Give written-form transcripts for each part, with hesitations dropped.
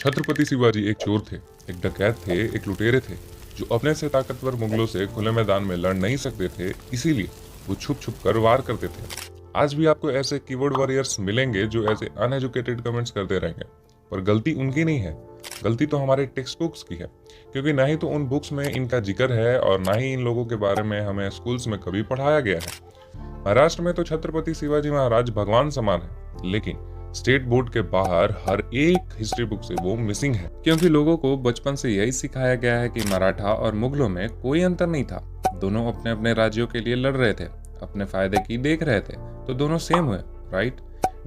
छत्रपति शिवाजी एक चोर थे, एक डकैत थे, एक लुटेरे थे जो अपने से ताकतवर मुगलों से खुले मैदान में लड़ नहीं सकते थे, इसीलिए वो छुप छुप कर वार करते थे। आज भी आपको ऐसे कीबोर्ड वॉरियर्स मिलेंगे जो ऐसे अनएजुकेटेड कमेंट्स करते रहेंगे, पर गलती उनकी नहीं है, गलती तो हमारे टेक्स्ट बुक्स की है, क्योंकि ना ही तो उन बुक्स में इनका जिक्र है और ना ही इन लोगों के बारे में हमें स्कूल्स में कभी पढ़ाया गया है। महाराष्ट्र में तो छत्रपति शिवाजी महाराज भगवान समान है, लेकिन स्टेट बोर्ड के बाहर हर एक हिस्ट्री बुक से वो मिसिंग है, क्योंकि लोगों को बचपन से यही सिखाया गया है कि मराठा और मुगलों में कोई अंतर नहीं था। दोनों अपने अपने राज्यों के लिए लड़ रहे थे, अपने फायदे की देख रहे थे, तो दोनों सेम हुए, राइट।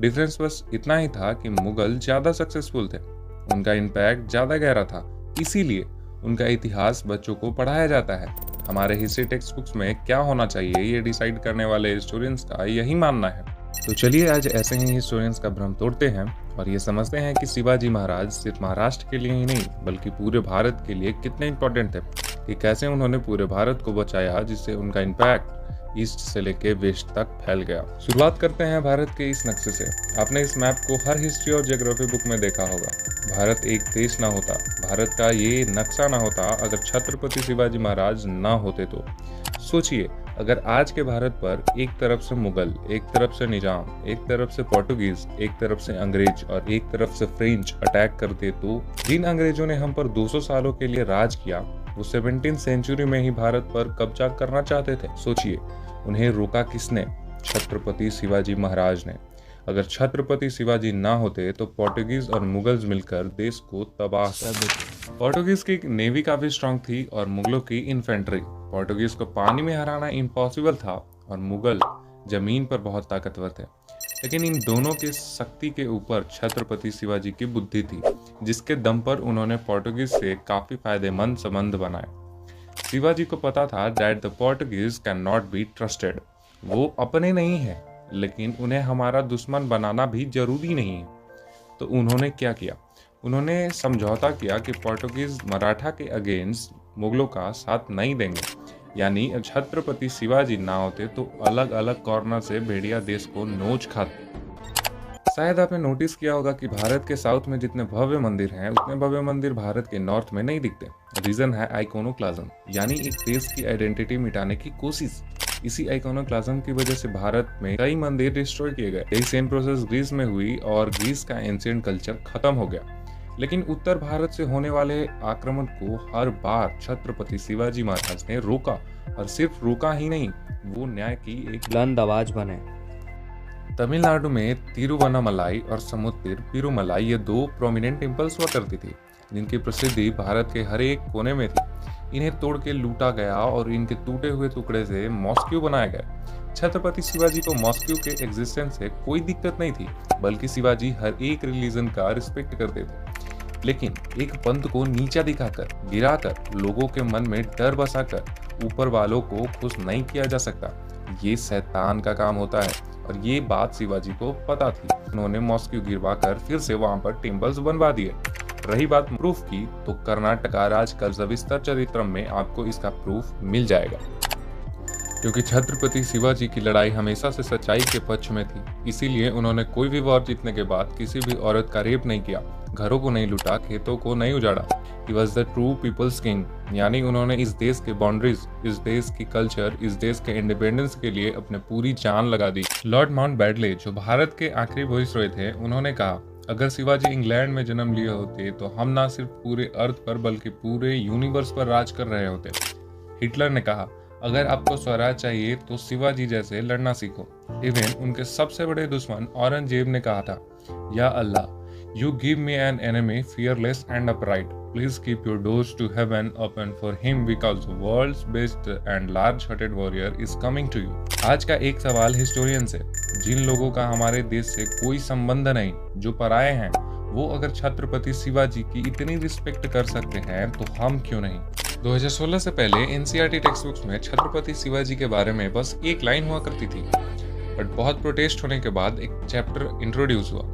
डिफरेंस बस इतना ही था कि मुगल ज्यादा सक्सेसफुल थे, उनका इम्पैक्ट ज्यादा गहरा था, इसीलिए उनका इतिहास बच्चों को पढ़ाया जाता है। हमारे हिस्ट्री टेक्स्ट बुक्स में क्या होना चाहिए ये डिसाइड करने वाले हिस्टोरियंस का यही मानना है। तो चलिए आज ऐसे ही हिस्टोरियंस का भ्रम तोड़ते हैं और ये समझते हैं कि शिवाजी महाराज सिर्फ महाराष्ट्र के लिए ही नहीं बल्कि पूरे भारत के लिए कितने इंपॉर्टेंट थे, कि कैसे उन्होंने पूरे भारत को बचाया, जिससे उनका इम्पैक्ट ईस्ट से लेके वेस्ट तक फैल गया। शुरुआत करते हैं भारत के इस नक्शे से। आपने इस मैप को हर हिस्ट्री और ज्योग्राफी बुक में देखा होगा। भारत एक देश ना होता, भारत का ये नक्शा ना होता अगर छत्रपति शिवाजी महाराज ना होते तो। सोचिए, अगर आज के भारत पर एक तरफ से मुगल, एक तरफ से निजाम, एक तरफ से पोर्टुगीज, एक तरफ से अंग्रेज और एक तरफ से फ्रेंच अटैक करते, तो जिन अंग्रेजों ने हम पर 200 सालों के लिए राज किया वो 17th सेंचुरी में ही भारत पर कब्जा करना चाहते थे। सोचिए, उन्हें रोका किसने? छत्रपति शिवाजी महाराज ने। अगर छत्रपति शिवाजी ना होते तो पोर्टुगीज और मुगल्स मिलकर देश को तबाह कर देते। पोर्टुगीज की नेवी काफी स्ट्रांग थी और मुगलों की इन्फेंट्री। पोर्टुगीज को पानी में हराना इम्पॉसिबल था और मुगल जमीन पर बहुत ताकतवर थे, लेकिन इन दोनों के शक्ति के ऊपर छत्रपति शिवाजी की बुद्धि थी, जिसके दम पर उन्होंने पोर्टुगीज से काफी फायदेमंद संबंध बनाए। शिवाजी को पता था that the Portuguese can not be trusted. वो अपने नहीं है, लेकिन उन्हें हमारा दुश्मन बनाना भी जरूरी नहीं है। तो उन्होंने क्या किया? उन्होंने समझौता किया कि पोर्टुगीज मराठा के अगेंस्ट मुगलों का साथ नहीं देंगे, यानी छत्रपति शिवाजी ना होते तो अलग अलग कॉर्नर से भेड़िया देश को नोच खाते। शायद आपने नोटिस किया होगा कि भारत के साउथ में जितने भव्य मंदिर हैं उतने भव्य मंदिर भारत के नॉर्थ में नहीं दिखते। रीजन है आइकोनोक्लाज्म, यानी एक देश की आइडेंटिटी मिटाने की कोशिश। इसी आइकोनोक्लाज्म की वजह से भारत में कई मंदिर डिस्ट्रॉय किए गए। यही सेम प्रोसेस ग्रीस में हुई और ग्रीस का एंशिएंट कल्चर खत्म हो गया। लेकिन उत्तर भारत से होने वाले आक्रमण को हर बार छत्रपति शिवाजी महाराज ने रोका, और सिर्फ रोका ही नहीं, वो न्याय की एक बुलंद आवाज बने। तमिलनाडु में तिरुवन्नामलाई और समुद्र पेरुमलाई ये दो प्रोमिनेंट टेम्पल्स हुआ करती थी, जिनकी प्रसिद्धि भारत के हर एक कोने में थी। इन्हें तोड़ के लूटा गया और इनके टूटे हुए टुकड़े से मॉस्क्यू बनाया गया। छत्रपति शिवाजी को मॉस्क्यू के एग्जिस्टेंस से कोई दिक्कत नहीं थी, बल्कि शिवाजी हर एक रिलीजन का रिस्पेक्ट करते थे। लेकिन एक पंथ को नीचा दिखाकर, गिराकर, लोगों के मन में डर बसाकर ऊपर वालों को खुश नहीं किया जा सकता। ये शैतान का काम होता है और ये बात शिवाजी को पता थी। उन्होंने मॉस्क्यू गिरवाकर फिर से वहां पर टेम्पल्स बनवा दिए। रही बात प्रूफ की, तो कर्नाटका राज का सविस्तर चरित्रम में आपको इसका प्रूफ मिल जाएगा। क्योंकि छत्रपति शिवाजी की लड़ाई हमेशा से सच्चाई के पक्ष में थी, इसीलिए उन्होंने कोई भी वॉर जीतने के बाद किसी भी औरत का रेप नहीं किया, घरों को नहीं लूटा, खेतों को नहीं उजाड़ा। He was the true people's king, यानी उन्होंने इस देश के बाउंड्रीज, इस देश की कल्चर, इस देश के इंडिपेंडेंस के लिए अपने पूरी जान लगा दी। लॉर्ड माउंटबैटले, जो भारत के आखिरी वॉइसरॉय थे, उन्होंने कहा, अगर शिवाजी इंग्लैंड में जन्म लिए होते तो हम ना सिर्फ पूरे अर्थ पर बल्कि पूरे यूनिवर्स पर राज कर रहे होते। हिटलर ने कहा, अगर आपको स्वराज चाहिए तो शिवाजी जैसे लड़ना सीखो। इवन उनके सबसे बड़े दुश्मन औरंगजेब ने कहा था, या अल्लाह, you give me an enemy fearless and upright. Please keep your doors to heaven open for him because the world's best and large-hearted warrior is coming to you. आज का एक सवाल हिस्टोरियन से, जिन लोगों का हमारे देश से कोई संबंध नहीं, जो पराये हैं, वो अगर छत्रपति शिवाजी की इतनी रिस्पेक्ट कर सकते हैं तो हम क्यों नहीं? 2016 से पहले एनसीईआरटी टेक्स्ट बुक्स में छत्रपति शिवाजी के बारे में बस एक लाइन हुआ करती थी, बट बहुत प्रोटेस्ट होने के बाद एक चैप्टर इंट्रोड्यूस हुआ।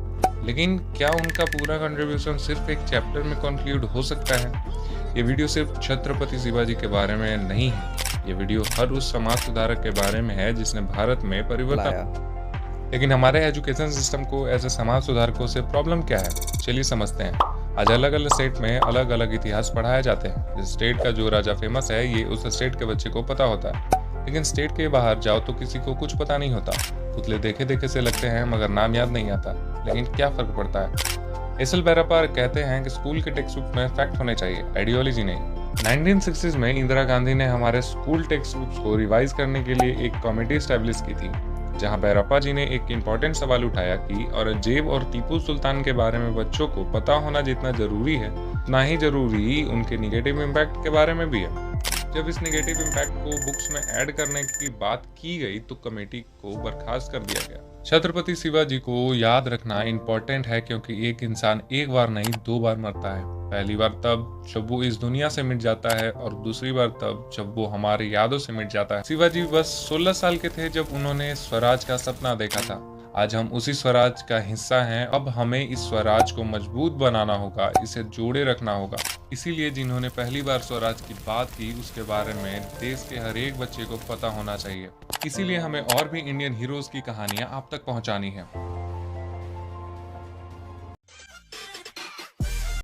लेकिन क्या उनका पूरा कंट्रीब्यूशन सिर्फ एक चैप्टर में कंक्लूड हो सकता है? ये वीडियो सिर्फ छत्रपति शिवाजी के बारे में नहीं है, ये वीडियो हर उस समाज सुधारक के बारे में है जिसने भारत में परिवर्तन लाया। लेकिन हमारे एजुकेशन सिस्टम को ऐसे समाज सुधारकों से प्रॉब्लम क्या है? चलिए समझते हैं। आज अलग अलग स्टेट में अलग अलग इतिहास पढ़ाए जाते हैं। जिस स्टेट का जो राजा फेमस है ये उस स्टेट के बच्चे को पता होता है, लेकिन स्टेट के बाहर जाओ तो किसी को कुछ पता नहीं होता। पुतले देखे देखे से लगते हैं मगर नाम याद नहीं आता, लेकिन क्या फर्क पड़ता है। एसल बैरापार कहते हैं कि स्कूल के टेक्स्ट बुक में फैक्ट होने चाहिए, आइडियोलॉजी नहीं। 1960s में इंदिरा गांधी ने हमारे स्कूल टेक्स्ट बुक्स को रिवाइज करने के लिए एक कमेटी स्टैब्लिश की थी, जहां बैरप्पा जी ने एक इम्पोर्टेंट सवाल उठाया कि औरंगजेब और टीपू सुल्तान के बारे में बच्चों को पता होना जितना जरूरी है, उतना ही जरूरी उनके निगेटिव इम्पैक्ट के बारे में भी है। जब इस नेगेटिव इम्पैक्ट को बुक्स में ऐड करने की बात की गई तो कमेटी को बर्खास्त कर दिया गया। छत्रपति शिवाजी को याद रखना इम्पोर्टेंट है क्योंकि एक इंसान एक बार नहीं 2 बार मरता है। पहली बार तब जब वो इस दुनिया से मिट जाता है और दूसरी बार तब जब वो हमारी यादों से मिट जाता है। शिवाजी बस 16 साल के थे जब उन्होंने स्वराज का सपना देखा था। आज हम उसी स्वराज का हिस्सा हैं। अब हमें इस स्वराज को मजबूत बनाना होगा, इसे जोड़े रखना होगा। इसीलिए जिन्होंने पहली बार स्वराज की बात की उसके बारे में देश के हर एक बच्चे को पता होना चाहिए। इसीलिए हमें और भी इंडियन हीरोज की कहानियां आप तक पहुंचानी है।